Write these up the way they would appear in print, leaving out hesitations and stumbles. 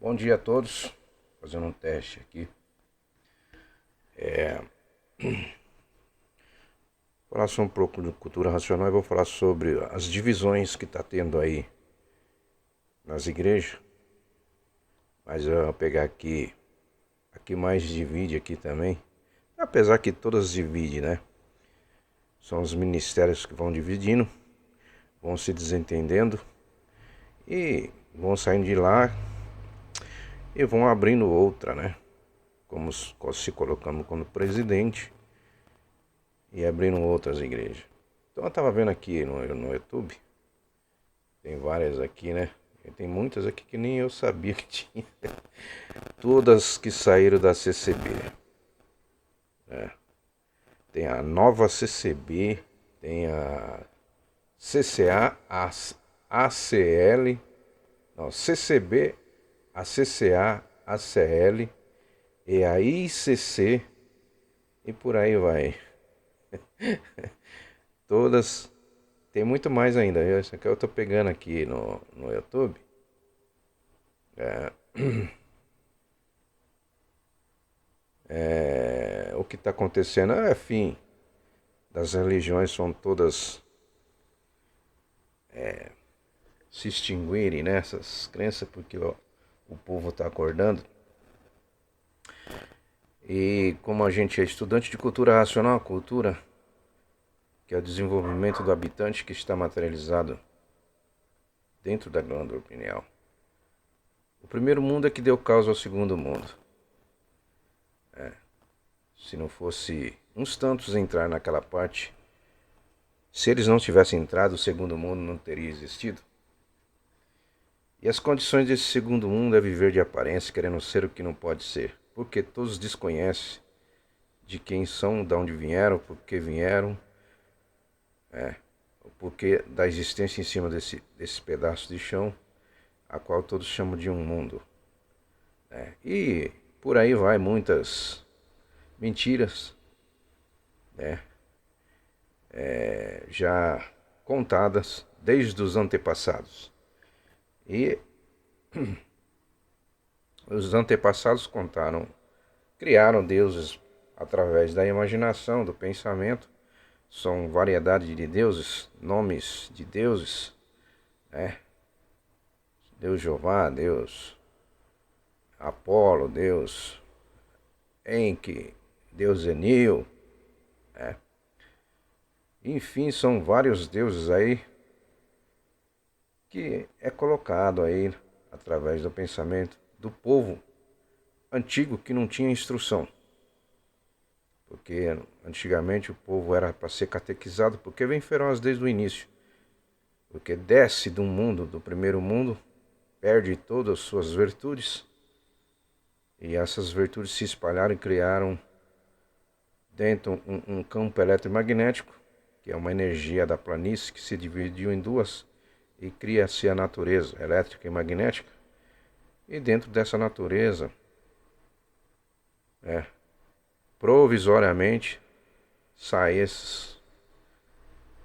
Bom dia a todos, fazendo um teste aqui. Vou falar só um pouco de cultura racional e vou falar sobre as divisões que está tendo aí nas igrejas. Mas eu vou pegar aqui mais divide aqui também. Apesar que todas dividem, né? São os ministérios que vão dividindo, vão se desentendendo e vão saindo de lá e vão abrindo outra, né? Como se colocando como presidente e abrindo outras igrejas. Então eu estava vendo aqui no YouTube, tem várias aqui, né? E tem muitas aqui que nem eu sabia que tinha. Todas que saíram da CCB. Tem a nova CCB, tem a CCA, a ACL, não, CCB, a CCA, a CL e a ICC e por aí vai. Todas. Tem muito mais ainda. Isso aqui eu tô pegando aqui no YouTube. O que está acontecendo é fim das religiões são todas se extinguirem nessas crenças porque o povo está acordando. E como a gente é estudante de cultura racional, a cultura que é o desenvolvimento do habitante que está materializado dentro da glândula pineal. O primeiro mundo é que deu causa ao segundo mundo. Se não fosse uns tantos entrar naquela parte, se eles não tivessem entrado, o segundo mundo não teria existido. E as condições desse segundo mundo é viver de aparência, querendo ser o que não pode ser, porque todos desconhecem de quem são, de onde vieram, por que vieram, o porquê da existência em cima desse pedaço de chão, a qual todos chamam de um mundo. E por aí vai muitas mentiras, já contadas desde os antepassados. E os antepassados criaram deuses através da imaginação, do pensamento. São variedade de deuses, nomes de deuses, né? Deus Jeová, Deus Apolo, Deus Enki, Deus Enil, né? Enfim, são vários deuses aí que é colocado aí através do pensamento do povo antigo que não tinha instrução. Porque antigamente o povo era para ser catequizado, porque vem feroz desde o início. Porque desce do mundo, do primeiro mundo, perde todas as suas virtudes, e essas virtudes se espalharam e criaram dentro um campo eletromagnético, que é uma energia da planície que se dividiu em duas e cria-se a natureza elétrica e magnética. E dentro dessa natureza, provisoriamente, saem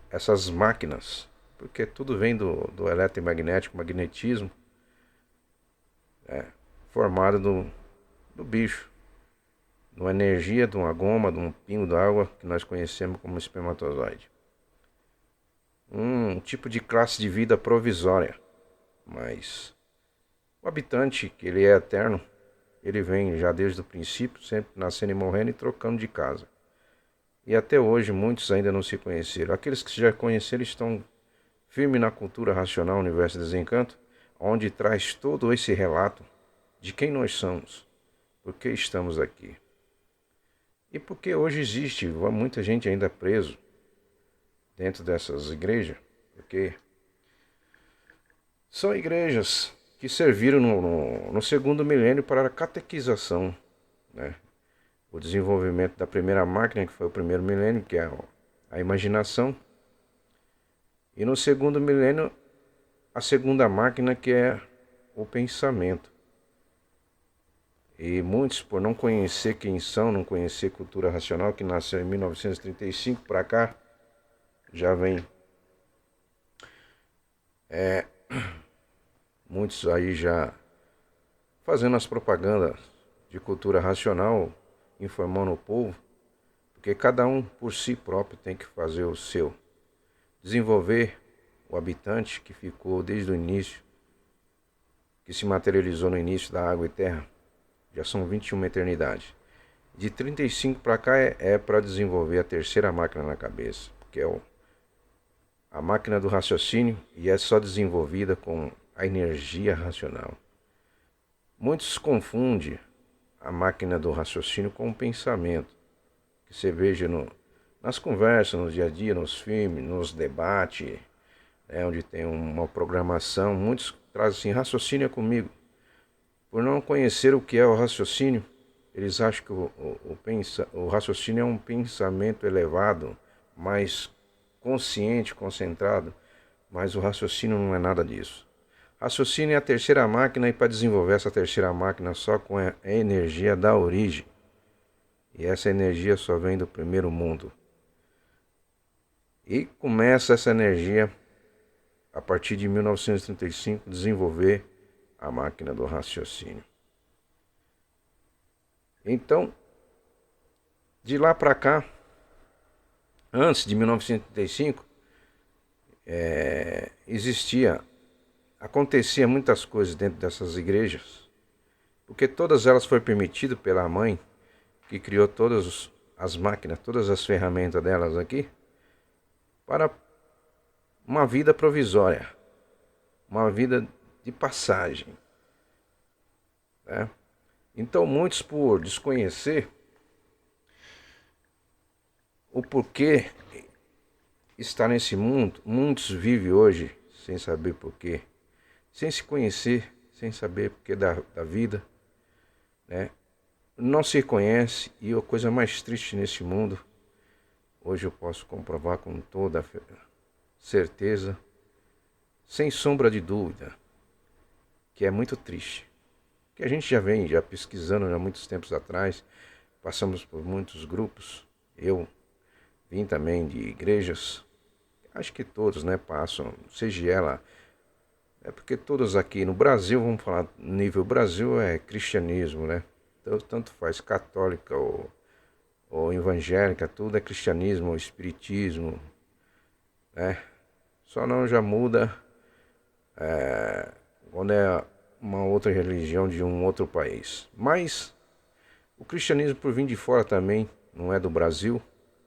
essas máquinas, porque tudo vem do eletromagnético, magnetismo, formado do bicho, de uma energia, de uma goma, de um pingo d'água que nós conhecemos como espermatozoide. Um tipo de classe de vida provisória, mas o habitante, que ele é eterno, ele vem já desde o princípio, sempre nascendo e morrendo e trocando de casa. E até hoje muitos ainda não se conheceram. Aqueles que já conheceram estão firmes na cultura racional Universo Desencanto, onde traz todo esse relato de quem nós somos, por que estamos aqui. E porque hoje existe muita gente ainda preso dentro dessas igrejas, porque são igrejas que serviram no segundo milênio para a catequização, né? O desenvolvimento da primeira máquina, que foi o primeiro milênio, que é a imaginação, e no segundo milênio, a segunda máquina, que é o pensamento. E muitos, por não conhecer quem são, não conhecer cultura racional, que nasceu em 1935 para cá, já vem. Muitos aí já fazendo as propagandas de cultura racional, informando o povo, porque cada um por si próprio tem que fazer o seu. Desenvolver o habitante que ficou desde o início, que se materializou no início da água e terra, já são 21 eternidades. De 35 para cá é para desenvolver a terceira máquina na cabeça, que é a máquina do raciocínio, e é só desenvolvida com a energia racional. Muitos confundem a máquina do raciocínio com o pensamento, que você veja nas conversas, no dia a dia, nos filmes, nos debates, onde tem uma programação. Muitos trazem assim: raciocínio comigo. Por não conhecer o que é o raciocínio, eles acham que o raciocínio é um pensamento elevado, mais consciente, concentrado, mas o raciocínio não é nada disso. Raciocínio é a terceira máquina, e para desenvolver essa terceira máquina só com a energia da origem. E essa energia só vem do primeiro mundo. E começa essa energia, a partir de 1935, desenvolver a máquina do raciocínio. Então, de lá para cá, antes de 1935, acontecia muitas coisas dentro dessas igrejas, porque todas elas foram permitidas pela mãe, que criou todas as máquinas, todas as ferramentas delas aqui, para uma vida provisória, uma vida de passagem, né? Então muitos, por desconhecer o porquê está nesse mundo, muitos vivem hoje sem saber porquê, sem se conhecer, sem saber porquê da vida, né? Não se conhece, e a coisa mais triste nesse mundo, hoje eu posso comprovar com toda certeza, sem sombra de dúvida, que é muito triste. Que a gente já vem pesquisando há muitos tempos atrás, passamos por muitos grupos, eu vim também de igrejas, acho que todos, né, passam, seja ela, porque todos aqui no Brasil, vamos falar nível Brasil, é cristianismo, né? Então, tanto faz católica ou evangélica, tudo é cristianismo ou espiritismo, né? Só não já muda quando é uma outra religião de um outro país. Mas o cristianismo, por vir de fora também, não é do Brasil.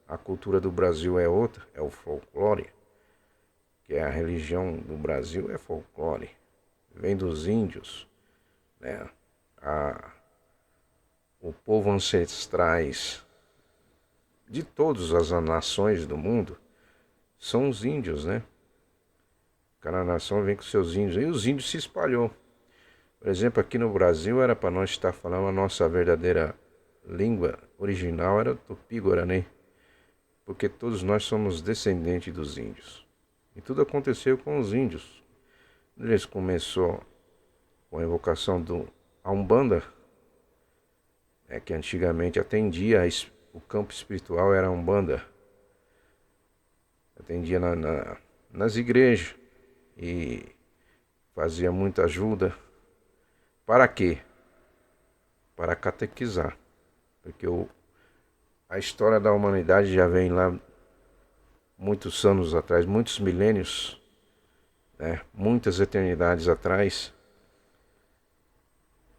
A cultura do Brasil é outra, é o folclore, que é a religião do Brasil, é folclore. Vem dos índios, né? O povo ancestrais de todas as nações do mundo são os índios, né? Cada nação vem com seus índios. E os índios se espalhou. Por exemplo, aqui no Brasil era para nós estar falando a nossa verdadeira língua original, era Tupi-Guarani, porque todos nós somos descendentes dos índios. E tudo aconteceu com os índios. Eles começou com a evocação a Umbanda, que antigamente atendia o campo espiritual, era a Umbanda. Atendia nas igrejas e fazia muita ajuda. Para quê? Para catequizar. Porque a história da humanidade já vem lá muitos anos atrás, muitos milênios, né? Muitas eternidades atrás,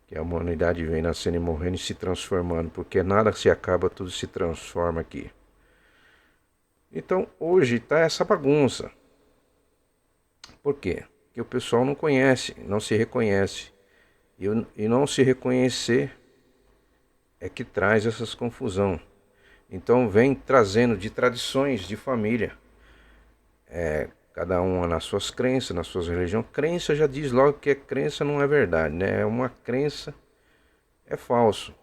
que a humanidade vem nascendo e morrendo e se transformando, porque nada se acaba, tudo se transforma aqui. Então hoje está essa bagunça. Por quê? Porque o pessoal não conhece, não se reconhece. E não se reconhecer é que traz essas confusão. Então vem trazendo de tradições de família, cada uma nas suas crenças, nas suas religiões. Crença já diz logo que crença não é verdade, né? É uma crença, é falso,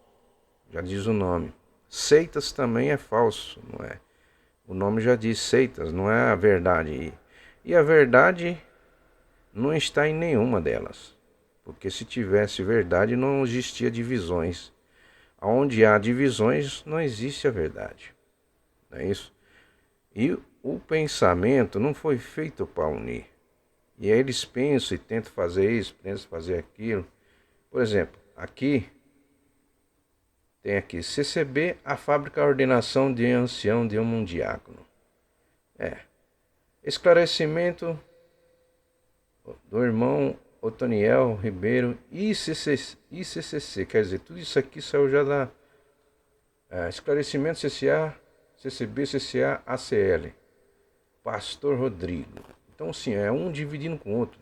já diz o nome. Seitas também é falso, não é? O nome já diz seitas, não é a verdade. E a verdade não está em nenhuma delas, porque se tivesse verdade não existia divisões. Onde há divisões não existe a verdade, não é isso? E o pensamento não foi feito para unir. E aí eles pensam e tentam fazer isso, tentam fazer aquilo. Por exemplo, aqui tem aqui CCB, a fábrica ordenação de ancião de um diácono. Esclarecimento do irmão Otoniel Ribeiro, ICCC, quer dizer, tudo isso aqui saiu já da esclarecimento CCA, CCB, CCA, ACL, Pastor Rodrigo. Então, sim, é um dividindo com o outro,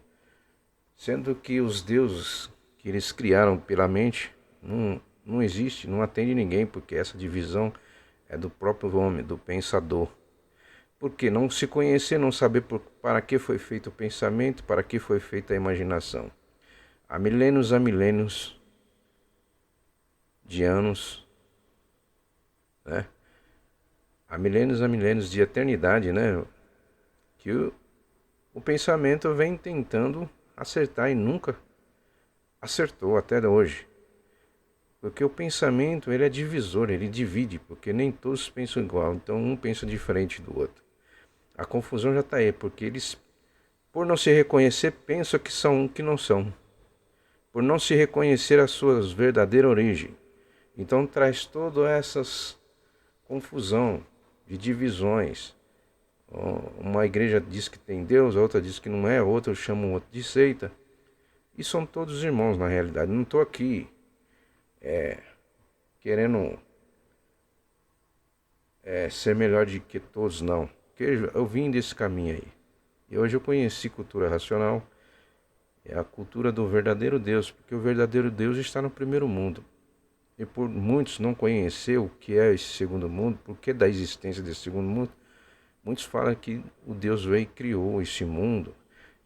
sendo que os deuses que eles criaram pela mente não existe, não atende ninguém, porque essa divisão é do próprio homem, do pensador. Porque não se conhecer, não saber para que foi feito o pensamento, para que foi feita a imaginação. Há milênios de anos, né? Há milênios de eternidade, né? Que o pensamento vem tentando acertar e nunca acertou até hoje. Porque o pensamento, ele é divisor, ele divide, porque nem todos pensam igual, então um pensa diferente do outro. A confusão já está aí, porque eles, por não se reconhecer, pensam que são o que não são. Por não se reconhecer a sua verdadeira origem. Então traz toda essa confusão de divisões. Uma igreja diz que tem Deus, a outra diz que não é, a outra chama o outro de seita. E são todos irmãos na realidade. Não estou aqui querendo ser melhor do que todos, não. Porque eu vim desse caminho aí. E hoje eu conheci cultura racional. É a cultura do verdadeiro Deus. Porque o verdadeiro Deus está no primeiro mundo. E por muitos não conhecer o que é esse segundo mundo, por que da existência desse segundo mundo, muitos falam que o Deus veio e criou esse mundo.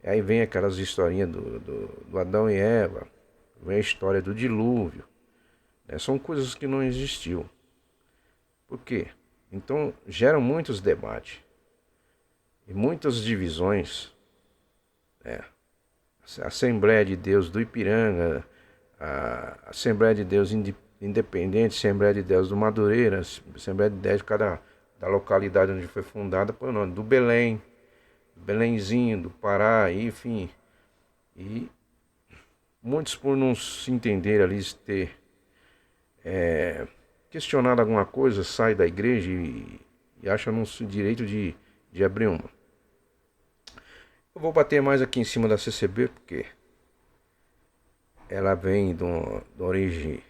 E aí vem aquelas historinhas do Adão e Eva. Vem a história do dilúvio. São coisas que não existiam. Por quê? Então geram muitos debates. E muitas divisões. A Assembleia de Deus do Ipiranga, a Assembleia de Deus Independente, Assembleia de Deus do Madureira, Assembleia de Deus da localidade onde foi fundada, por nome do Belém, Belémzinho, do Pará, enfim. E muitos, por não se entender ali, ter questionado alguma coisa, sai da igreja e acha no direito de abrir uma. Eu vou bater mais aqui em cima da CCB, porque ela vem de origem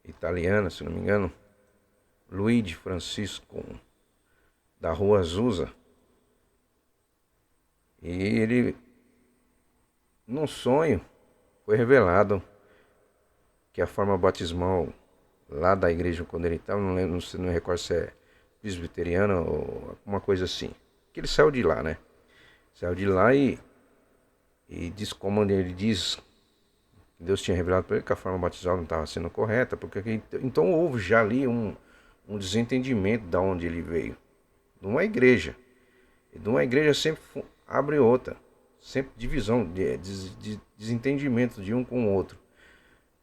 italiana, se não me engano, Luigi Francisco, da Rua Azusa. E ele, num sonho, foi revelado que a forma batismal lá da igreja, quando ele estava, não recordo se é presbiteriana ou alguma coisa assim, que ele saiu de lá, né? Saiu de lá e diz como ele diz que Deus tinha revelado para ele que a forma batismal não estava sendo correta, porque então houve já ali um desentendimento de onde ele veio. De uma igreja. E de uma igreja sempre abre outra. Sempre divisão, desentendimento de um com o outro.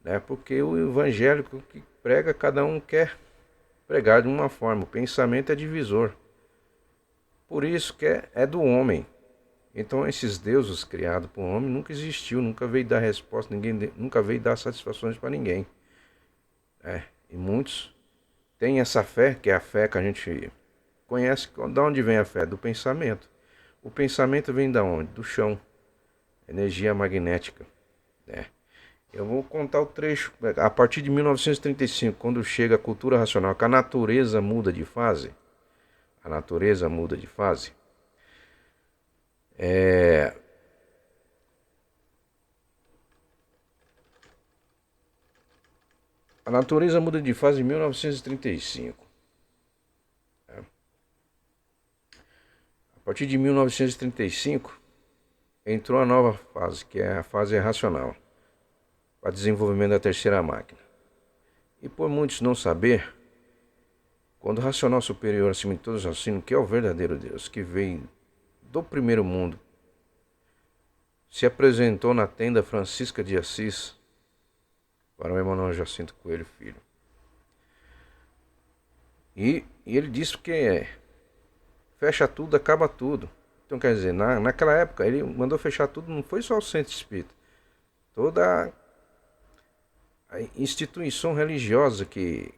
Né? Porque o evangélico que prega, cada um quer pregar de uma forma. O pensamento é divisor. Por isso que é do homem. Então esses deuses criados por homem nunca existiu, nunca veio dar resposta, nunca veio dar satisfações para ninguém. E muitos têm essa fé, que é a fé que a gente conhece. De onde vem a fé? Do pensamento. O pensamento vem da onde? Do chão. Energia magnética. Eu vou contar o trecho. A partir de 1935, quando chega a cultura racional, que a natureza muda de fase. A natureza muda de fase. A natureza muda de fase em 1935. A partir de 1935, entrou a nova fase, que é a fase racional, para desenvolvimento da terceira máquina. E por muitos não saber, quando o racional superior acima de todos os raciocínios, que é o verdadeiro Deus, que veio do primeiro mundo, se apresentou na tenda Francisca de Assis para o Emanuel Jacinto Coelho Filho. E ele disse que fecha tudo, acaba tudo. Então quer dizer, naquela época ele mandou fechar tudo, não foi só o centro espírita. Toda a instituição religiosa que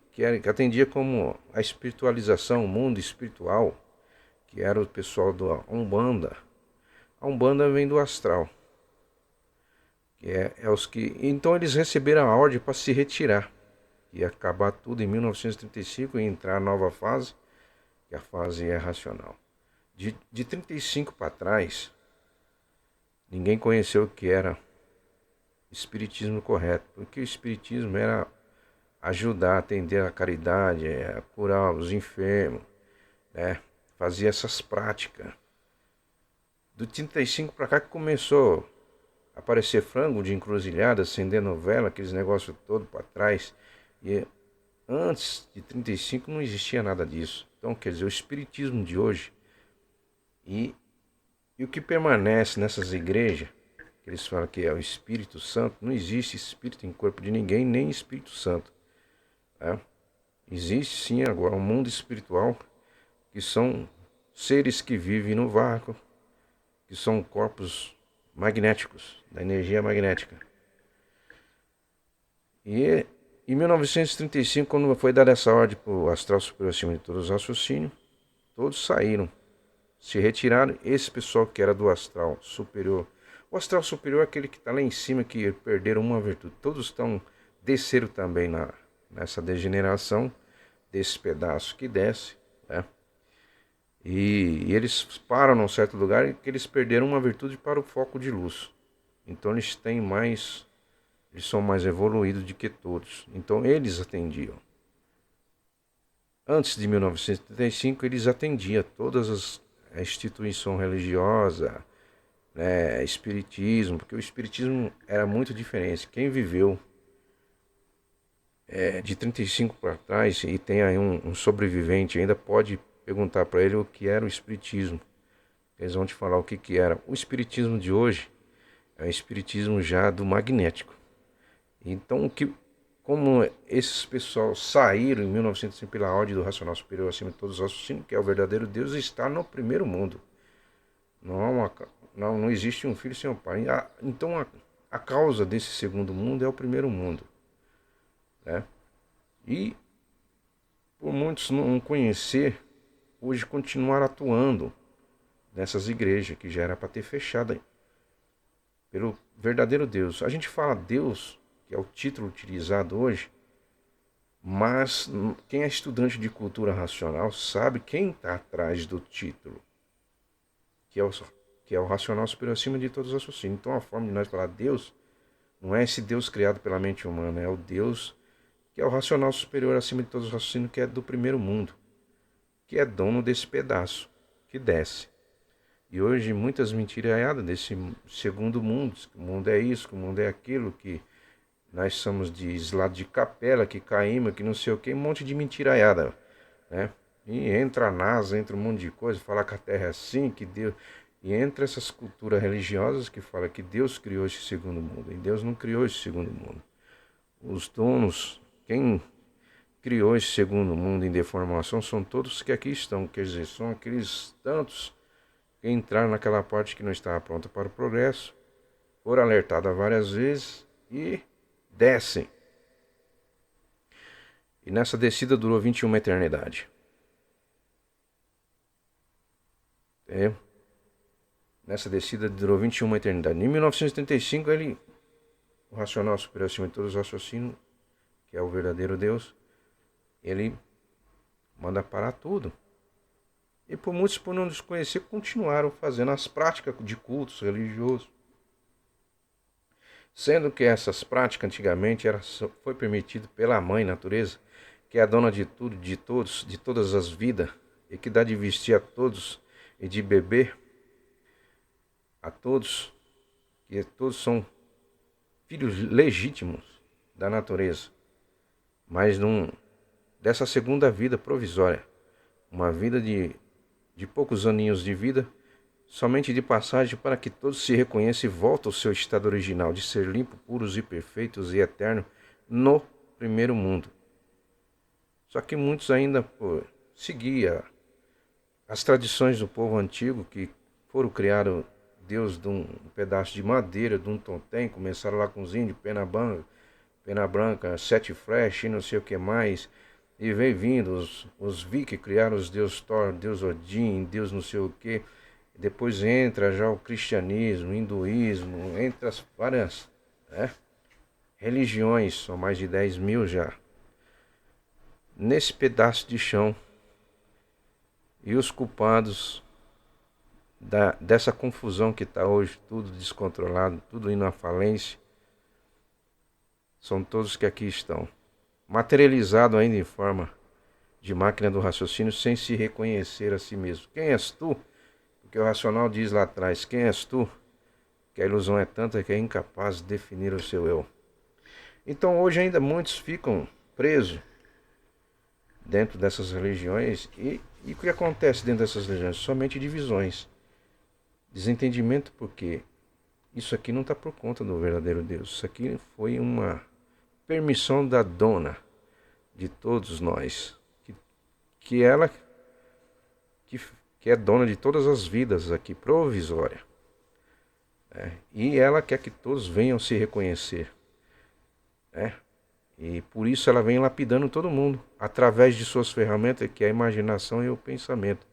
atendia como a espiritualização, o mundo espiritual, que era o pessoal da Umbanda. A Umbanda vem do astral, que é os que. Então eles receberam a ordem para se retirar. E acabar tudo em 1935 e entrar na nova fase, que a fase é racional. De 35 para trás, ninguém conheceu o que era espiritismo correto, porque o espiritismo era ajudar, atender a caridade, curar os enfermos, né? Fazia essas práticas. Do 35 para cá que começou a aparecer frango de encruzilhada, acender novela, aqueles negócios todo para trás. E antes de 35 não existia nada disso. Então, quer dizer, o espiritismo de hoje e o que permanece nessas igrejas, que eles falam que é o Espírito Santo, não existe espírito em corpo de ninguém, nem Espírito Santo. Tá? Existe sim agora um mundo espiritual, que são seres que vivem no vácuo, que são corpos magnéticos, da energia magnética. E em 1935, quando foi dada essa ordem para o astral superior acima de todos os raciocínios, todos saíram, se retiraram. Esse pessoal que era do astral superior, o astral superior é aquele que está lá em cima, que perderam uma virtude. Todos desceram também nessa degeneração desse pedaço que desce, né? E eles param num certo lugar que eles perderam uma virtude para o foco de luz. Então eles são mais evoluídos do que todos. Então eles atendiam. Antes de 1975 eles atendiam todas as instituições religiosas, né, espiritismo, porque o espiritismo era muito diferente. Quem viveu de 35 para trás e tem aí um sobrevivente ainda pode perguntar para ele o que era o espiritismo. Eles vão te falar o que era. O espiritismo de hoje é o espiritismo já do magnético. Então, como esses pessoal saíram em 1905 pela ordem do racional superior acima de todos os raciocínios, que é o verdadeiro Deus, está no primeiro mundo. Não existe um filho sem um pai. Então, a causa desse segundo mundo é o primeiro mundo. Né? E, por muitos não conhecer, hoje continuar atuando nessas igrejas, que já era para ter fechado pelo verdadeiro Deus. A gente fala Deus, que é o título utilizado hoje, mas quem é estudante de cultura racional sabe quem está atrás do título, que é o racional superior acima de todos os raciocínios. Então a forma de nós falar Deus não é esse Deus criado pela mente humana, é o Deus que é o racional superior acima de todos os raciocínios, que é do primeiro mundo, que é dono desse pedaço, que desce. E hoje muitas mentiraiadas desse segundo mundo, que o mundo é isso, que o mundo é aquilo, que nós somos de lado de capela, que caímos, que não sei o que, um monte de mentiraiada, né? E entra a NASA, entra um monte de coisa, fala que a Terra é assim, que Deus... E entra essas culturas religiosas que falam que Deus criou esse segundo mundo, e Deus não criou esse segundo mundo. Os donos, quem criou esse segundo mundo em deformação são todos que aqui estão, quer dizer, são aqueles tantos que entraram naquela parte que não estava pronta para o progresso, foram alertadas várias vezes e descem. E nessa descida durou 21 eternidade. Nessa descida durou 21 eternidade. Em 1975 o racional superior acima de todos os raciocínios, que é o verdadeiro Deus, ele manda parar tudo. E por muitos, por não desconhecer, continuaram fazendo as práticas de cultos religiosos. Sendo que essas práticas antigamente foi permitido pela mãe natureza, que é a dona de tudo, de todos, de todas as vidas, e que dá de vestir a todos e de beber a todos, que todos são filhos legítimos da natureza, mas dessa segunda vida provisória, uma vida de poucos aninhos de vida, somente de passagem para que todos se reconheçam e voltem ao seu estado original, de ser limpos, puros e perfeitos e eternos no primeiro mundo. Só que muitos ainda seguiam as tradições do povo antigo, que foram criados Deus de um pedaço de madeira, de um tontem, começaram lá com os índios, Penabanga, Pena Branca, Sete Flash e não sei o que mais. E veio vindo os Vikings criaram os deus Thor, deus Odin, deus não sei o que. Depois entra já o cristianismo, o hinduísmo, entre as várias, né, religiões, são mais de 10 mil já. Nesse pedaço de chão. E os culpados dessa confusão que está hoje, tudo descontrolado, tudo indo à falência, são todos que aqui estão. Materializado ainda em forma de máquina do raciocínio, sem se reconhecer a si mesmo. Quem és tu? Porque o racional diz lá atrás, quem és tu? Que a ilusão é tanta que é incapaz de definir o seu eu. Então hoje ainda muitos ficam presos dentro dessas religiões e o que acontece dentro dessas religiões? Somente divisões. Desentendimento porque isso aqui não está por conta do verdadeiro Deus. Isso aqui foi uma permissão da dona de todos nós. Que ela que é dona de todas as vidas aqui, provisória. E ela quer que todos venham se reconhecer. E por isso ela vem lapidando todo mundo, através de suas ferramentas, que é a imaginação e o pensamento.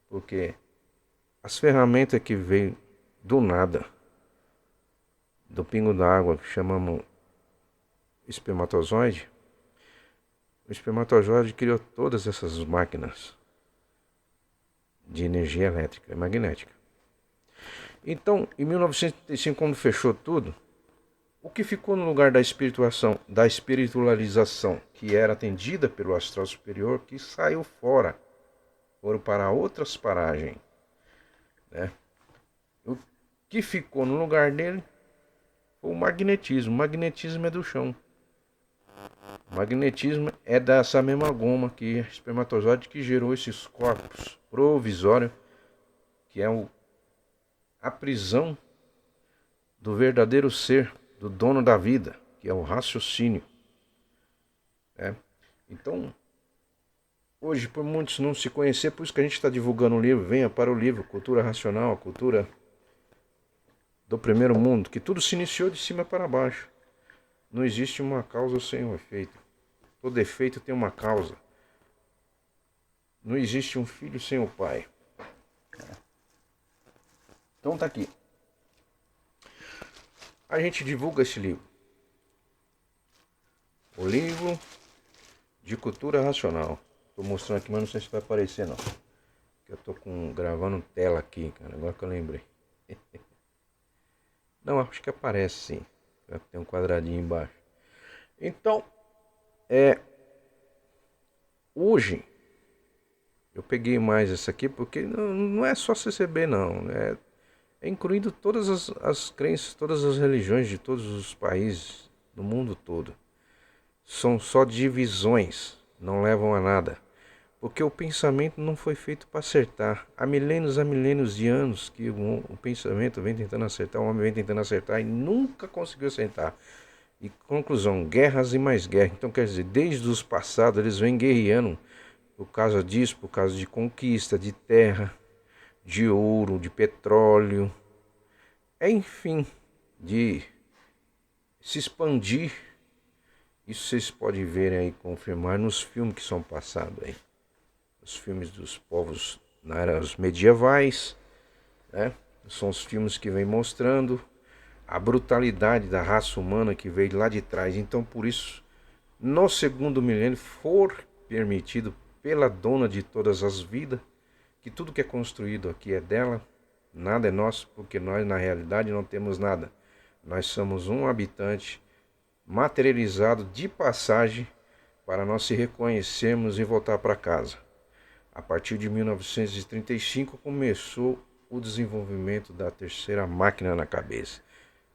Porque as ferramentas que veio do nada, do pingo d'água, que chamamos espermatozoide, o espermatozoide criou todas essas máquinas de energia elétrica e magnética. Então, em 1935, quando fechou tudo, o que ficou no lugar da espiritualização, que era atendida pelo astral superior, que saiu fora, foram para outras paragens, né? O que ficou no lugar dele foi o magnetismo. O magnetismo é do chão. O magnetismo é dessa mesma goma que é espermatozoide que gerou esses corpos provisórios, que é a prisão do verdadeiro ser, do dono da vida, que é o raciocínio. Então, hoje, por muitos não se conhecer, por isso que a gente está divulgando o livro, venha para o livro, Cultura Racional, a cultura do primeiro mundo, que tudo se iniciou de cima para baixo. Não existe uma causa sem um efeito. Todo efeito tem uma causa. Não existe um filho sem o pai. Então tá aqui. A gente divulga esse livro. O livro de cultura racional. Tô mostrando aqui, mas não sei se vai aparecer não. Eu tô gravando tela aqui, cara. Agora que eu lembrei. Não, acho que aparece sim. Tem um quadradinho embaixo. Então, hoje eu peguei mais essa aqui porque não é só CCB não. É incluindo todas as crenças, todas as religiões de todos os países do mundo todo. São só divisões, não levam a nada. Porque o pensamento não foi feito para acertar. Há milênios de anos que o pensamento vem tentando acertar, o homem vem tentando acertar e nunca conseguiu acertar. E conclusão, guerras e mais guerras. Então quer dizer, desde os passados eles vêm guerreando por causa disso, por causa de conquista, de terra, de ouro, de petróleo. Enfim, de se expandir. Isso vocês podem ver aí, confirmar nos filmes que são passados aí. Os filmes dos povos na era medievais, né? São os filmes que vêm mostrando a brutalidade da raça humana que veio lá de trás. Então, por isso, no segundo milênio, for permitido pela dona de todas as vidas, que tudo que é construído aqui é dela, nada é nosso, porque nós, na realidade, não temos nada. Nós somos um habitante materializado de passagem para nós se reconhecermos e voltar para casa. A partir de 1935 começou o desenvolvimento da terceira máquina na cabeça.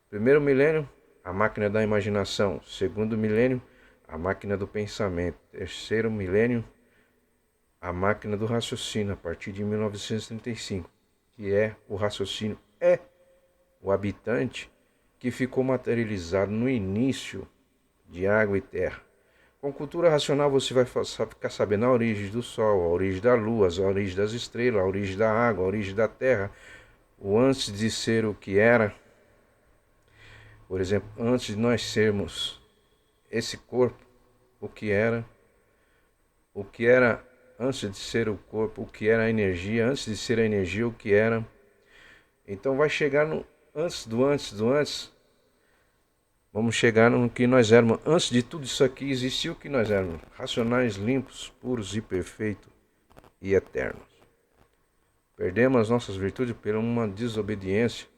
Primeiro milênio, a máquina da imaginação. Segundo milênio, a máquina do pensamento. Terceiro milênio, a máquina do raciocínio, a partir de 1935, que é o raciocínio, é o habitante que ficou materializado no início de água e terra. Com cultura racional você vai ficar sabendo a origem do Sol, a origem da Lua, a origem das estrelas, a origem da água, a origem da terra, o antes de ser o que era. Por exemplo, antes de nós sermos esse corpo, o que era antes de ser o corpo, o que era a energia, antes de ser a energia, o que era. Então vai chegar no antes do antes do antes. Vamos chegar no que nós éramos. Antes de tudo isso aqui existiu o que nós éramos. Racionais, limpos, puros e perfeitos e eternos. Perdemos as nossas virtudes por uma desobediência.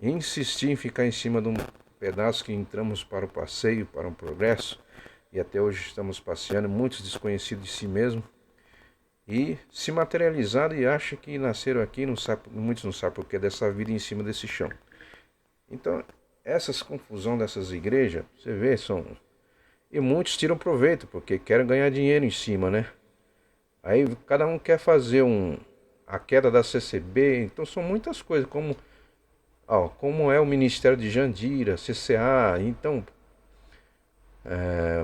E insistir em ficar em cima de um pedaço que entramos para o passeio, para um progresso. E até hoje estamos passeando, muitos desconhecidos de si mesmo. E se materializaram e acham que nasceram aqui, não sabe, muitos não sabem porque dessa vida em cima desse chão. Então, essas confusão dessas igrejas, você vê, são... E muitos tiram proveito, porque querem ganhar dinheiro em cima, né? Aí cada um quer fazer a queda da CCB, então são muitas coisas, como é o Ministério de Jandira, CCA, então...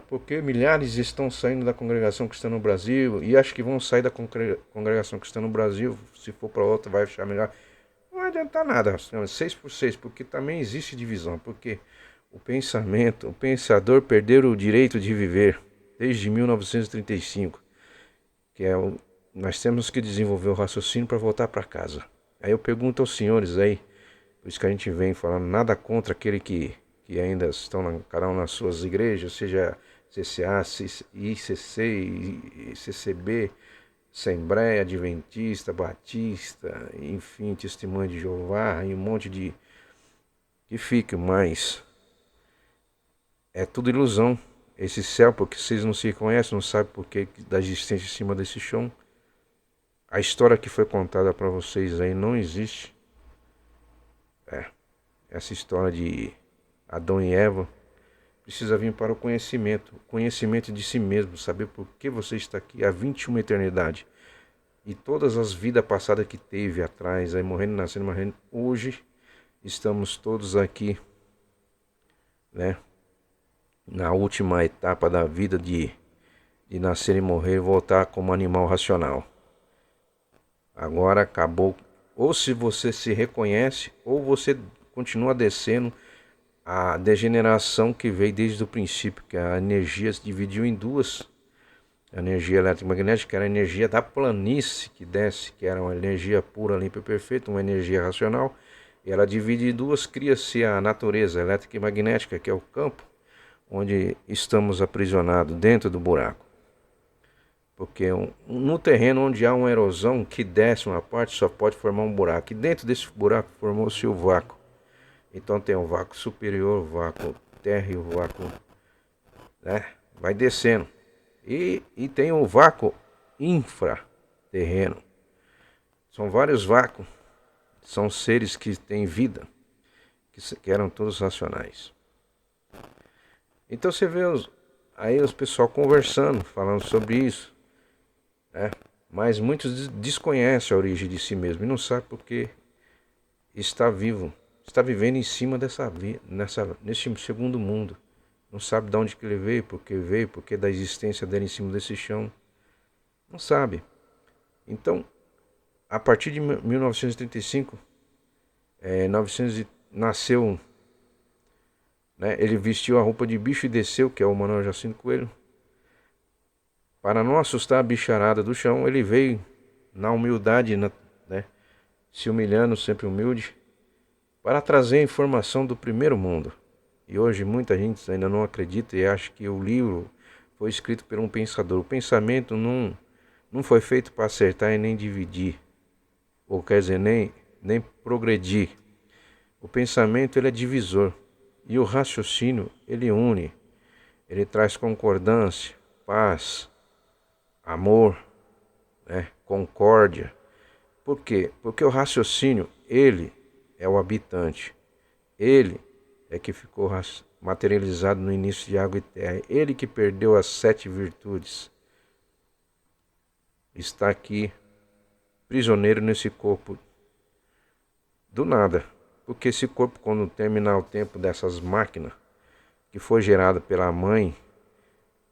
porque milhares estão saindo da congregação cristã no Brasil e acho que vão sair da congregação cristã no Brasil, se for para outra vai achar melhor. Não vai adiantar nada, 6 por 6, porque também existe divisão, porque o pensador perderam o direito de viver desde 1935, que nós temos que desenvolver o raciocínio para voltar para casa. Aí eu pergunto aos senhores aí, por isso que a gente vem falando nada contra aquele que ainda estão cada um nas suas igrejas, seja CCA, ICC, CCB, Assembleia Adventista, Batista, enfim, Testemunho de Jeová e um monte de que fica, mas é tudo ilusão. Esse céu, porque vocês não se conhecem, não sabem por que da existência em cima desse chão. A história que foi contada para vocês aí não existe. Essa história de Adão e Eva precisa vir para o conhecimento de si mesmo, saber por que você está aqui há 21 eternidade. E todas as vidas passadas que teve atrás, aí morrendo, nascendo, morrendo, hoje estamos todos aqui, né? Na última etapa da vida de nascer e morrer e voltar como animal racional. Agora acabou. Ou se você se reconhece, ou você continua descendo a degeneração que veio desde o princípio, que a energia se dividiu em duas. A energia eletromagnética era a energia da planície que desce, que era uma energia pura, limpa e perfeita, uma energia racional. E ela divide em duas, cria-se a natureza elétrica e magnética, que é o campo, onde estamos aprisionados dentro do buraco. Porque no terreno onde há uma erosão que desce uma parte, só pode formar um buraco. E dentro desse buraco formou-se o vácuo. Então tem o vácuo superior, o vácuo terra e o vácuo, né? Vai descendo. E tem o vácuo infraterreno. São vários vácuos. São seres que têm vida, que eram todos racionais. Então você vê aí os pessoal conversando, falando sobre isso, né? Mas muitos desconhecem a origem de si mesmo e não sabem porque está vivo, está vivendo em cima nesse segundo mundo. Não sabe de onde que ele veio, porque da existência dele em cima desse chão. Não sabe. Então, a partir de 1935, 900 nasceu, né? Ele vestiu a roupa de bicho e desceu, que é o Manuel Jacinto Coelho. Para não assustar a bicharada do chão, ele veio na humildade, né? Se humilhando, sempre humilde, para trazer a informação do primeiro mundo. E hoje muita gente ainda não acredita e acha que o livro foi escrito por um pensador. O pensamento não foi feito para acertar e nem dividir, ou quer dizer, nem progredir. O pensamento ele é divisor e o raciocínio ele une, ele traz concordância, paz, amor, né? Concórdia. Por quê? Porque o raciocínio, ele é o habitante. Ele é que ficou materializado no início de água e terra. Ele que perdeu as 7 virtudes. Está aqui, prisioneiro nesse corpo do nada. Porque esse corpo, quando terminar o tempo dessas máquinas, que foi gerada pela mãe,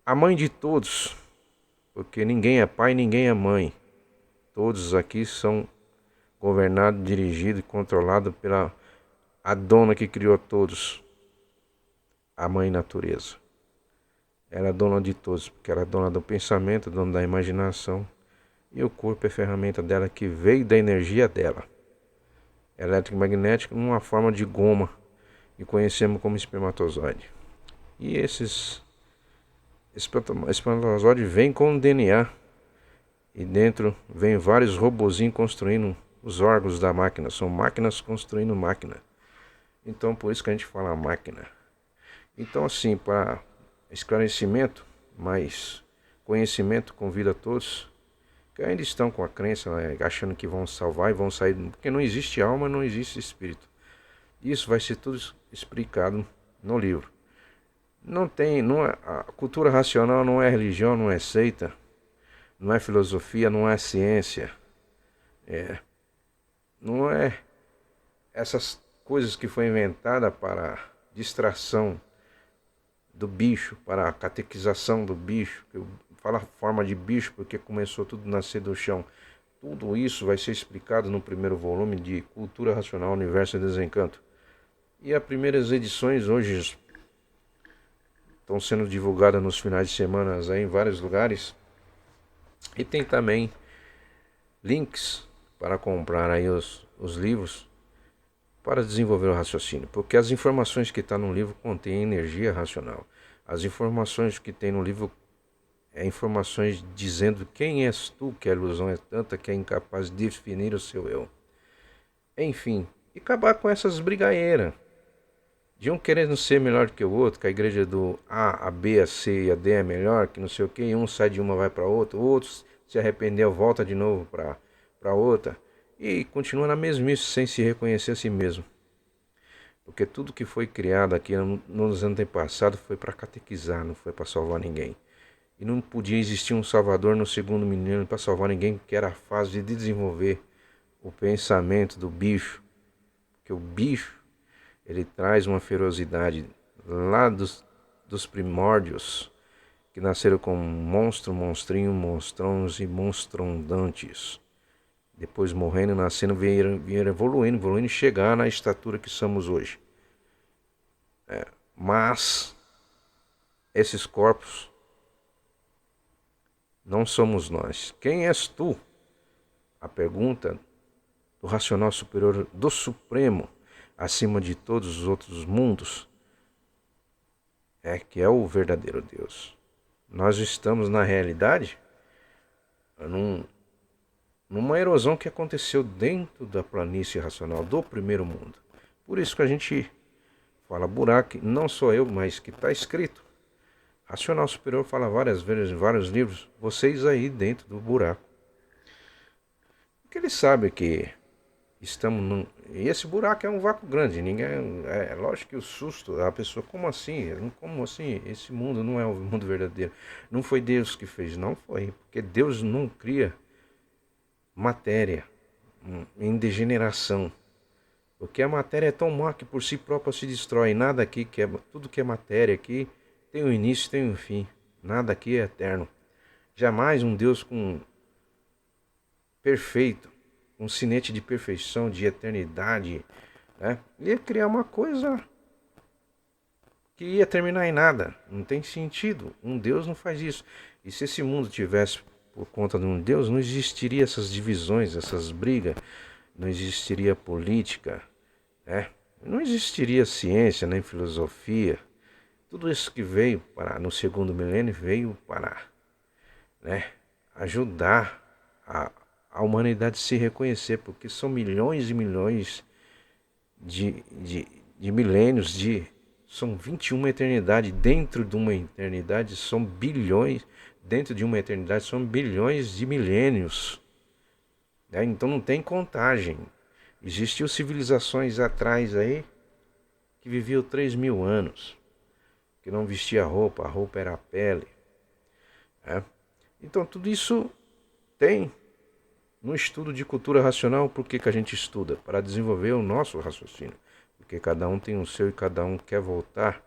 a mãe de todos, porque ninguém é pai, ninguém é mãe. Todos aqui são governados, dirigidos e controlados pela a dona que criou todos, a mãe natureza. ela é dona de todos, porque ela é dona do pensamento, dona da imaginação, e o corpo é ferramenta dela que veio da energia dela. Elétrico magnético numa forma de goma, que conhecemos como espermatozoide. E esses espermatozoides vêm com o DNA, e dentro vem vários robozinhos construindo os órgãos da máquina. São máquinas construindo máquina. Então por isso que a gente fala máquina. Então assim, para esclarecimento, mas conhecimento, convido a todos que ainda estão com a crença, né, achando que vão salvar e vão sair, porque não existe alma, não existe espírito. Isso vai ser tudo explicado no livro. A cultura racional não é religião, não é seita, não é filosofia, não é ciência, não é essas coisas que foi inventada para distração do bicho, para a catequização do bicho. Eu falo forma de bicho porque começou tudo a nascer do chão. Tudo isso vai ser explicado no primeiro volume de Cultura Racional, Universo e Desencanto. E as primeiras edições hoje estão sendo divulgadas nos finais de semana aí em vários lugares. E tem também links para comprar aí os livros para desenvolver o raciocínio. Porque as informações que estão no livro contêm energia racional. As informações que tem no livro informações dizendo quem és tu, que a ilusão é tanta que é incapaz de definir o seu eu. Enfim, e acabar com essas brigaieiras. De um querendo ser melhor que o outro, que a igreja do A B, a C e a D é melhor, que não sei o que, um sai de uma vai para outra, outros se arrependeu, volta de novo para outra, e continua na mesmice sem se reconhecer a si mesmo. Porque tudo que foi criado aqui nos antepassados foi para catequizar, não foi para salvar ninguém. E não podia existir um salvador no segundo milênio para salvar ninguém, que era a fase de desenvolver o pensamento do bicho. Porque o bicho, ele traz uma ferocidade lá dos primórdios, que nasceram como monstro, monstrinho, monstrões e monstrondantes. Depois morrendo, nascendo, vieram evoluindo e chegar na estatura que somos hoje. Mas esses corpos não somos nós. Quem és tu? A pergunta do racional superior, do Supremo, acima de todos os outros mundos, que é o verdadeiro Deus. Nós estamos na realidade numa erosão que aconteceu dentro da planície racional do primeiro mundo. Por isso que a gente fala buraco, não sou eu, mas que está escrito. Racional superior fala várias vezes em vários livros, vocês aí dentro do buraco. Porque ele sabe que estamos e esse buraco é um vácuo grande. Ninguém é lógico que o susto, a pessoa, como assim? Esse mundo não é o mundo verdadeiro. Não foi Deus que fez, não foi, porque Deus não cria matéria em degeneração. Porque a matéria é tão má que por si própria se destrói. Nada aqui tudo que é matéria aqui tem um início, tem um fim. Nada aqui é eterno. Jamais um Deus perfeito, um sinete de perfeição, de eternidade, né? Ia criar uma coisa que ia terminar em nada. Não tem sentido. Um Deus não faz isso. E se esse mundo tivesse por conta de um Deus, não existiria essas divisões, essas brigas, não existiria política, né? Não existiria ciência, nem filosofia. Tudo isso que veio no segundo milênio veio para, né, ajudar a humanidade a se reconhecer, porque são milhões e milhões de milênios, são 21 eternidades, dentro de uma eternidade são bilhões, dentro de uma eternidade são bilhões de milênios, né? Então não tem contagem. Existiam civilizações atrás aí que viviam 3.000 anos, que não vestia roupa, a roupa era a pele, né? Então tudo isso tem no estudo de cultura racional. Por que a gente estuda? Para desenvolver o nosso raciocínio. Porque cada um tem o seu e cada um quer voltar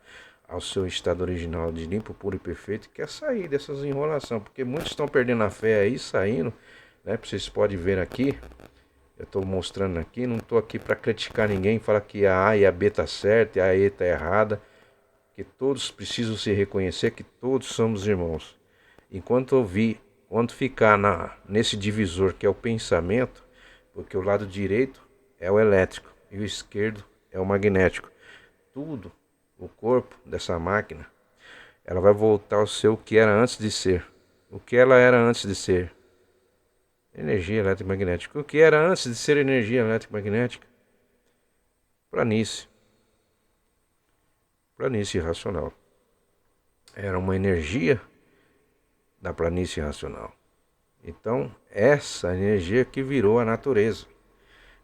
ao seu estado original de limpo, puro e perfeito, e quer sair dessas enrolações. Porque muitos estão perdendo a fé aí, saindo, né? Vocês podem ver aqui, eu estou mostrando aqui, não estou aqui para criticar ninguém, falar que a A e a B tá certa e a E tá errada. que todos precisam se reconhecer que todos somos irmãos. Enquanto ficar nesse divisor que é o pensamento, porque o lado direito é o elétrico e o esquerdo é o magnético. Tudo, o corpo dessa máquina, ela vai voltar ao seu que era antes de ser. O que ela era antes de ser? Energia eletromagnética. O que era antes de ser energia eletromagnética? Planície. Planície irracional. Era uma energia da planície irracional. Então, essa energia que virou a natureza.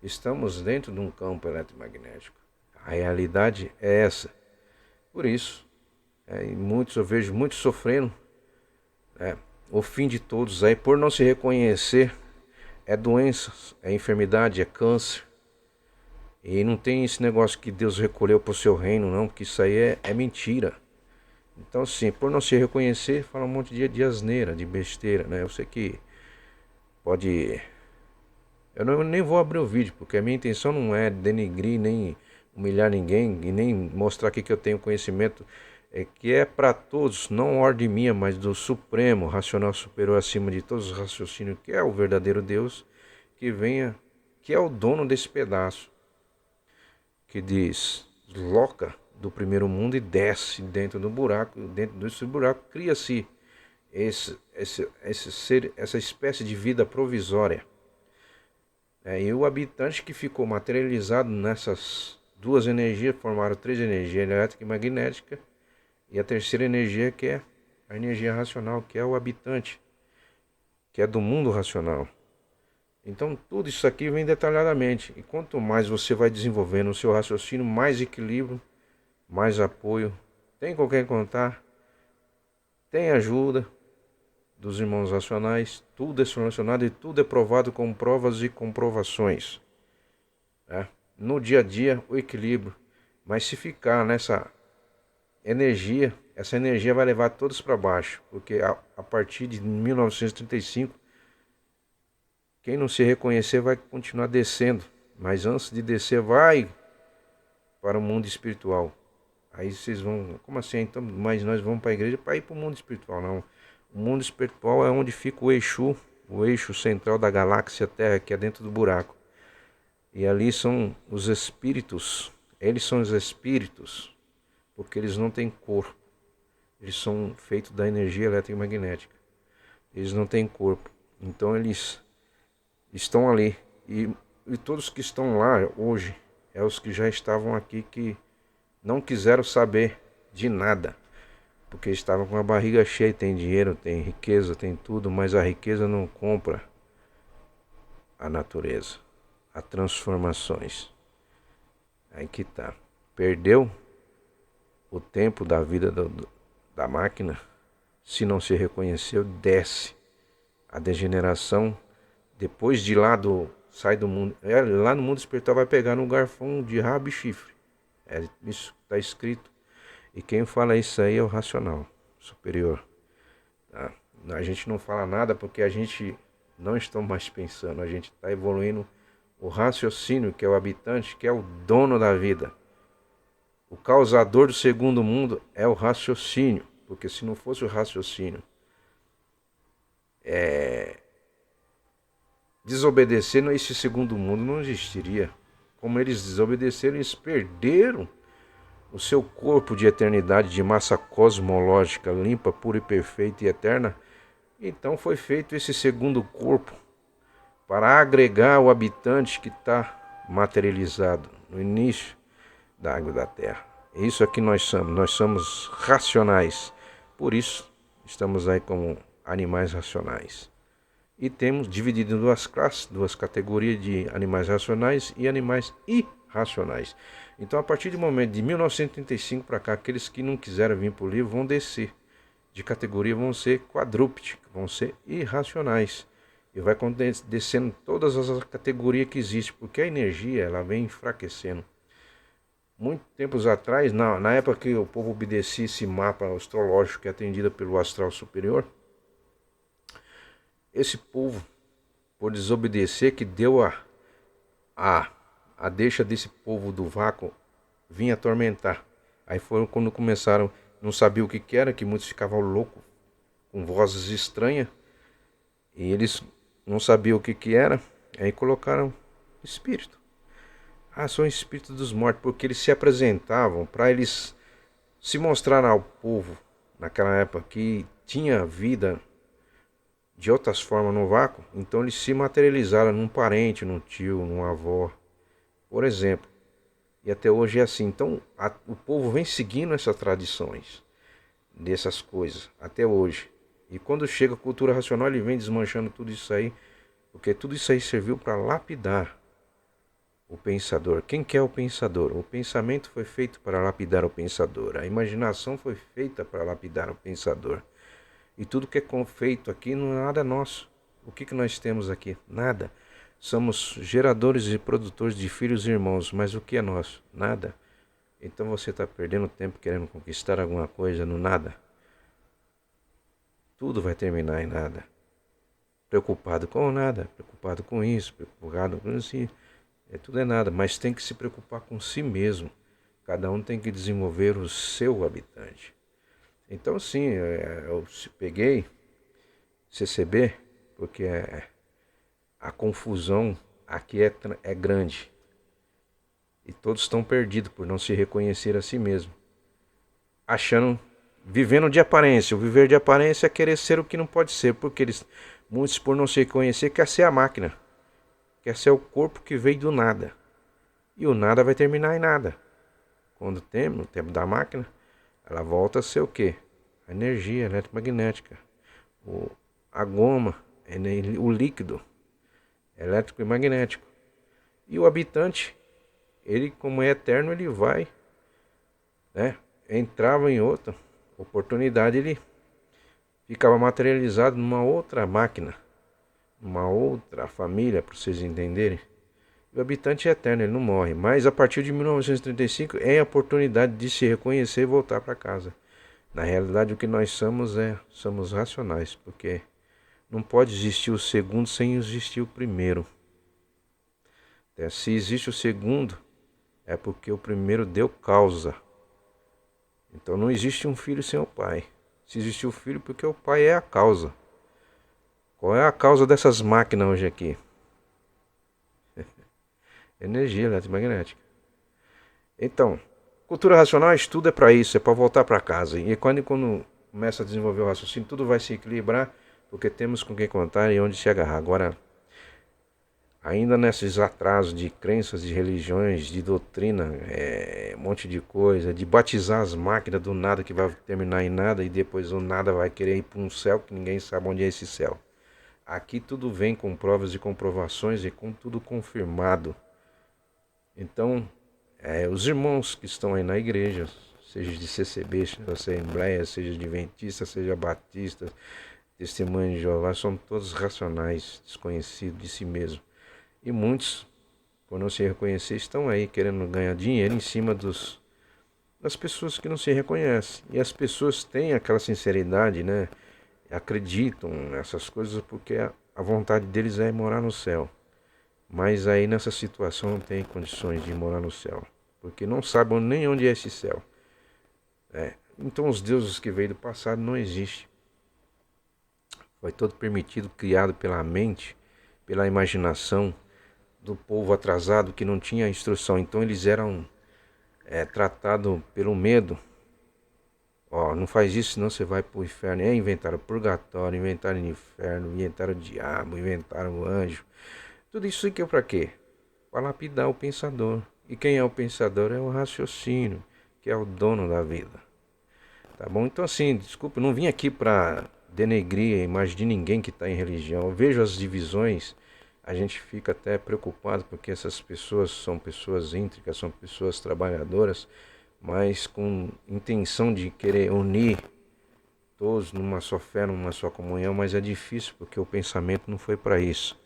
Estamos dentro de um campo eletromagnético. A realidade é essa. Por isso, eu vejo muitos sofrendo. O fim de todos aí, por não se reconhecer, é doença, é enfermidade, é câncer. E não tem esse negócio que Deus recolheu para o seu reino, não, porque isso aí é mentira. Então, sim, por não se reconhecer, fala um monte de asneira, de besteira, né? Eu sei que pode. Nem vou abrir o vídeo, porque a minha intenção não é denegrir, nem humilhar ninguém, e nem mostrar aqui que eu tenho conhecimento. É que é para todos, não ordem minha, mas do Supremo, racional superior acima de todos os raciocínios, que é o verdadeiro Deus, que venha, que é o dono desse pedaço, que desloca do primeiro mundo e desce dentro do buraco. Dentro desse buraco cria-se essa espécie de vida provisória. E o habitante que ficou materializado nessas duas energias, formaram três energias, elétrica e magnética, e a terceira energia que é a energia racional, que é o habitante, que é do mundo racional. Então tudo isso aqui vem detalhadamente. E quanto mais você vai desenvolvendo o seu raciocínio, mais equilíbrio, mais apoio. Tem com quem contar, tem ajuda dos irmãos racionais. Tudo é solucionado e tudo é provado com provas e comprovações. No dia a dia, o equilíbrio. Mas se ficar nessa energia, essa energia vai levar todos para baixo. Porque a partir de 1935, quem não se reconhecer vai continuar descendo. Mas antes de descer, vai para o mundo espiritual. Aí vocês vão, como assim? Então, mas nós vamos para a igreja para ir para o mundo espiritual? Não. O mundo espiritual é onde fica o eixo central da galáxia Terra, que é dentro do buraco. E ali são os espíritos. Eles são os espíritos, porque eles não têm corpo. Eles são feitos da energia eletromagnética. Eles não têm corpo. Então eles estão ali. E todos que estão lá hoje é os que já estavam aqui, que não quiseram saber de nada, porque estavam com a barriga cheia. Tem dinheiro, tem riqueza, tem tudo, mas a riqueza não compra a natureza, as transformações. Aí que tá. Perdeu o tempo da vida da máquina. Se não se reconheceu, desce a degeneração. Depois de lá sai do mundo, lá no mundo espiritual vai pegar no garfão de rabo e chifre. Isso está escrito. E quem fala isso aí é o racional superior. Tá? A gente não fala nada porque a gente não está mais pensando. A gente está evoluindo o raciocínio, que é o habitante, que é o dono da vida. O causador do segundo mundo é o raciocínio. Porque se não fosse o raciocínio, desobedecer, esse segundo mundo não existiria. Como eles desobedeceram, eles perderam o seu corpo de eternidade, de massa cosmológica, limpa, pura e perfeita e eterna. Então foi feito esse segundo corpo para agregar o habitante que está materializado no início da água da terra. Isso é que nós somos racionais. Por isso estamos aí como animais racionais. E temos dividido em duas classes, duas categorias de animais racionais e animais irracionais. Então, a partir do momento de 1935 para cá, aqueles que não quiseram vir para o livro vão descer de categoria, vão ser quadrúpedes, vão ser irracionais. E vai descendo todas as categorias que existem, porque a energia ela vem enfraquecendo. Muitos tempos atrás, na época que o povo obedecia esse mapa astrológico que é atendido pelo astral superior, esse povo, por desobedecer, que deu a deixa desse povo do vácuo vir atormentar. Aí foram quando começaram, não sabiam o que que era, que muitos ficavam loucos, com vozes estranhas, e eles não sabiam o que que era, aí colocaram espírito. Ah, são espíritos dos mortos, porque eles se apresentavam para eles se mostrar ao povo naquela época que tinha vida de outras formas no vácuo, então eles se materializaram num parente, num tio, num avó, por exemplo. E até hoje é assim. Então o povo vem seguindo essas tradições, dessas coisas, até hoje. E quando chega a cultura racional, ele vem desmanchando tudo isso aí, porque tudo isso aí serviu para lapidar o pensador. Quem que é o pensador? O pensamento foi feito para lapidar o pensador. A imaginação foi feita para lapidar o pensador. E tudo que é feito aqui não é nada nosso. O que nós temos aqui? Nada. Somos geradores e produtores de filhos e irmãos, mas o que é nosso? Nada. Então você está perdendo tempo querendo conquistar alguma coisa no nada. Tudo vai terminar em nada. Preocupado com nada, preocupado com isso, preocupado com isso. Tudo é nada, mas tem que se preocupar com si mesmo. Cada um tem que desenvolver o seu habitante. Então sim, eu peguei CCB, porque a confusão aqui é grande. E todos estão perdidos por não se reconhecer a si mesmo. Achando, vivendo de aparência. O viver de aparência é querer ser o que não pode ser, porque muitos por não se reconhecer quer ser a máquina. Quer ser o corpo que veio do nada. E o nada vai terminar em nada. Quando no tempo da máquina, ela volta a ser o quê? A energia eletromagnética. A goma, o líquido elétrico e magnético. E o habitante, ele como é eterno, ele vai, né? Entrava em outra oportunidade, ele ficava materializado numa outra máquina, numa outra família, para vocês entenderem. O habitante é eterno, ele não morre. Mas a partir de 1935 é a oportunidade de se reconhecer e voltar para casa. Na realidade, o que nós somos racionais, porque não pode existir o segundo sem existir o primeiro. Se existe o segundo, é porque o primeiro deu causa. Então não existe um filho sem o pai. Se existe o filho, porque o pai é a causa. Qual é a causa dessas máquinas hoje aqui? Energia eletromagnética. Então, cultura racional, estudo é para isso, é para voltar para casa. E quando começa a desenvolver o raciocínio, tudo vai se equilibrar, porque temos com quem contar e onde se agarrar. Agora, ainda nesses atrasos de crenças, de religiões, de doutrina, um monte de coisa, de batizar as máquinas do nada que vai terminar em nada e depois o nada vai querer ir para um céu que ninguém sabe onde é esse céu. Aqui tudo vem com provas e comprovações e com tudo confirmado. Então, os irmãos que estão aí na igreja, seja de CCB, seja Assembleia, seja Adventista, seja Batista, Testemunho de Jeová, são todos racionais, desconhecidos de si mesmo. E muitos, por não se reconhecer, estão aí querendo ganhar dinheiro em cima das pessoas que não se reconhecem. E as pessoas têm aquela sinceridade, né? Acreditam nessas coisas porque a vontade deles é morar no céu. Mas aí nessa situação não tem condições de morar no céu, porque não sabem nem onde é esse céu. Então os deuses que veio do passado não existem. Foi todo permitido, criado pela mente, pela imaginação do povo atrasado que não tinha instrução. Então eles eram tratados pelo medo. Não faz isso senão você vai para o inferno. Inventaram purgatório, inventaram inferno, inventaram o diabo, inventaram o anjo. Tudo isso aqui é para quê? Para lapidar o pensador. E quem é o pensador? É o raciocínio, que é o dono da vida. Tá bom? Então assim, desculpa, eu não vim aqui para denegrir a imagem de ninguém que está em religião. Eu vejo as divisões, a gente fica até preocupado porque essas pessoas são pessoas íntegras, são pessoas trabalhadoras, mas com intenção de querer unir todos numa só fé, numa só comunhão, mas é difícil porque o pensamento não foi para isso.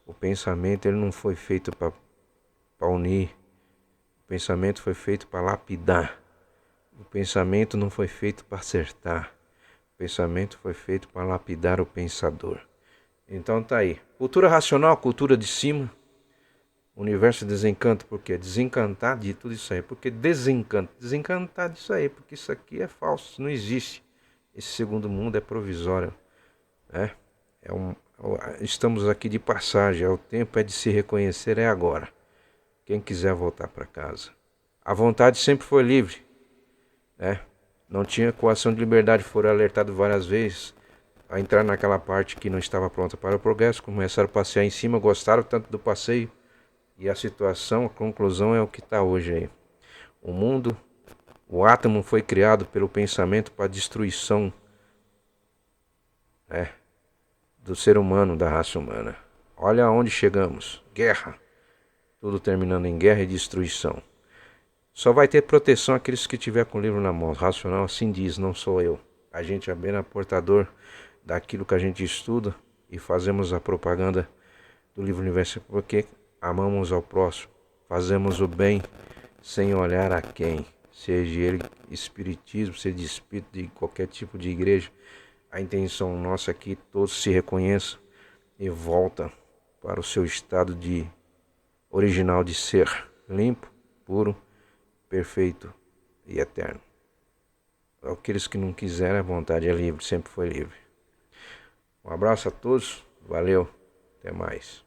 O pensamento ele não foi feito para unir. O pensamento foi feito para lapidar. O pensamento não foi feito para acertar. O pensamento foi feito para lapidar o pensador. Então tá aí. Cultura racional, cultura de cima. O universo desencanta porque desencantar de tudo isso aí, porque desencantar disso aí, porque isso aqui é falso, isso não existe. Esse segundo mundo é provisório, né? Estamos aqui de passagem, o tempo é de se reconhecer, é agora. Quem quiser voltar para casa. A vontade sempre foi livre, né? Não tinha coação de liberdade, foram alertados várias vezes a entrar naquela parte que não estava pronta para o progresso, começaram a passear em cima, gostaram tanto do passeio, e a situação, a conclusão é o que está hoje aí. O mundo, o átomo foi criado pelo pensamento para a destruição, né, do ser humano, da raça humana. Olha aonde chegamos, guerra, tudo terminando em guerra e destruição. Só vai ter proteção aqueles que tiver com o livro na mão. Racional assim diz, não sou eu. A gente é apenas portador daquilo que a gente estuda e fazemos a propaganda do livro universo porque amamos ao próximo, fazemos o bem sem olhar a quem, seja ele espiritismo, seja de espírito de qualquer tipo de igreja. A intenção nossa é que todos se reconheçam e voltam para o seu estado de original de ser, limpo, puro, perfeito e eterno. Aqueles que não quiserem, a vontade é livre, sempre foi livre. Um abraço a todos, valeu, até mais.